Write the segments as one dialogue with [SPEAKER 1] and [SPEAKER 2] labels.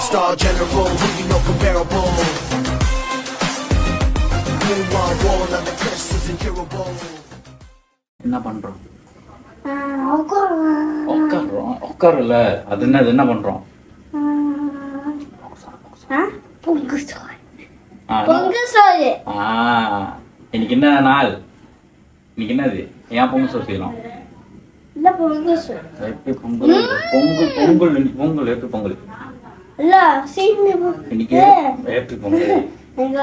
[SPEAKER 1] Star general, who you know comparable. Meanwhile, wall on the crest is incurable.
[SPEAKER 2] என்ன பண்றோம்? உட்கார்றோம். உட்காரல. அது என்ன பண்றோம்?
[SPEAKER 3] பொங்கல் சோறு. பொங்கல் சோறு.
[SPEAKER 2] இன்னைக்கு என்ன நாள்? இன்னைக்கு என்னது? ஏன் பொங்கல் சோறு செய்யலாம்?
[SPEAKER 3] இல்ல பொங்கல் சோறு.
[SPEAKER 2] எப்படி பொங்கல்? பொங்கல் எப்படி பொங்கல்?
[SPEAKER 3] இல்ல சீனி
[SPEAKER 2] இன்னைக்கு எப்படி பொங்கல்?
[SPEAKER 3] எங்க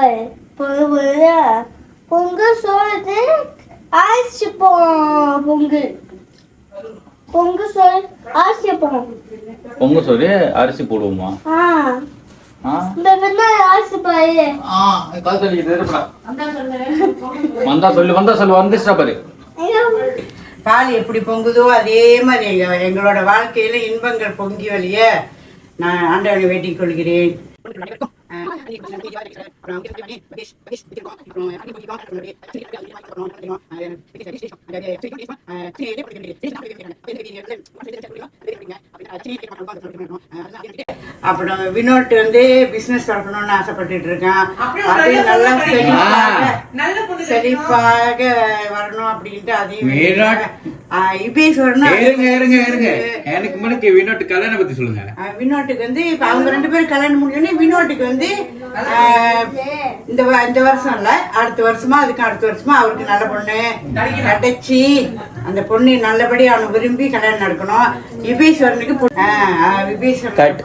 [SPEAKER 3] பொங்கல் சோறு ஆயிடுச்சு பொங்கல். பொங்கல் சோறு ஆயிடுச்சு
[SPEAKER 2] பொங்கல் சோறு அரிசி போடுவோமா?
[SPEAKER 4] பால் எப்படி பொங்குதோ அதே மாதிரி எங்களோட வாழ்க்கையில இன்பங்கள் பொங்கி வழிய நான் ஆண்டவனை வேண்டிக் கொள்கிறேன். அப்புறம் வினோட் வந்து பிசினஸ் பார்க்கணும்னு ஆசைப்பட்டுட்டு இருக்கான். அது நல்லா செழிப்பாக வரணும் அப்படின்ட்டு அதையும்
[SPEAKER 2] எனக்கு முன்னாடி வினோட் கல்யாணம் பத்தி சொல்லுங்க.
[SPEAKER 4] வினோட்டுக்கு வந்து இப்ப அவங்க 2 பேரும் கல்யாணம் முடிஞ்சோடனே வினோட்டுக்கு வந்து இந்த வருஷம் இல்ல அடுத்த வருஷமா அவருக்கு நல்ல பொண்ணு கிடைச்சி அந்த பொண்ணு நல்லபடி அவனை விரும்பி கல்யாணம் நடக்கணும். விபீஸ்வரனுக்கு விபீஸ்வரன்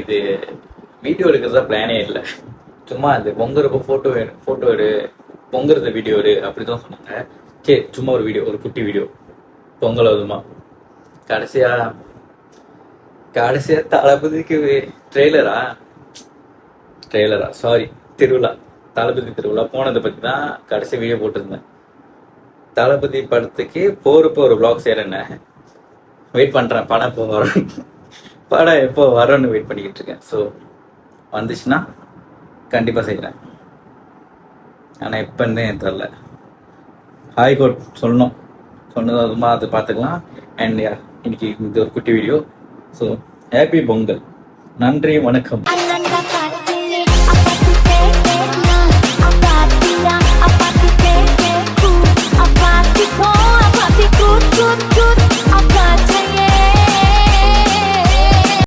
[SPEAKER 2] இது வீடியோ எடுக்கிறதா பிளானே இல்லை. சும்மா அந்த பொங்குறப்ப ஃபோட்டோ எடு பொங்குறத வீடியோ எடு அப்படிதான் சொன்னாங்க. சரி சும்மா ஒரு குட்டி வீடியோ பொங்கல் அதுமா கடைசியா தளபதிக்கு ட்ரெய்லரா சாரி தளபதி திருவிழா போனதை பற்றி தான் கடைசி வீடியோ போட்டிருந்தேன். தளபதி படத்துக்கு போறப்போ ஒரு vlog செய்யறேன்னு வெயிட் பண்றேன். படம் எப்போ வரும்னு வெயிட் பண்ணிக்கிட்டு இருக்கேன். ஸோ வந்துச்சுன்னா கண்டிப்பாக செய்கிறேன். ஆனால் எப்போன்னு தெரில. ஹைகோர்ட் சொன்னதுமா அது பார்த்துக்கலாம். அண்ட் இன்னைக்கு இது ஒரு குட்டி வீடியோ. So happy Pongal. நன்றி, வணக்கம்.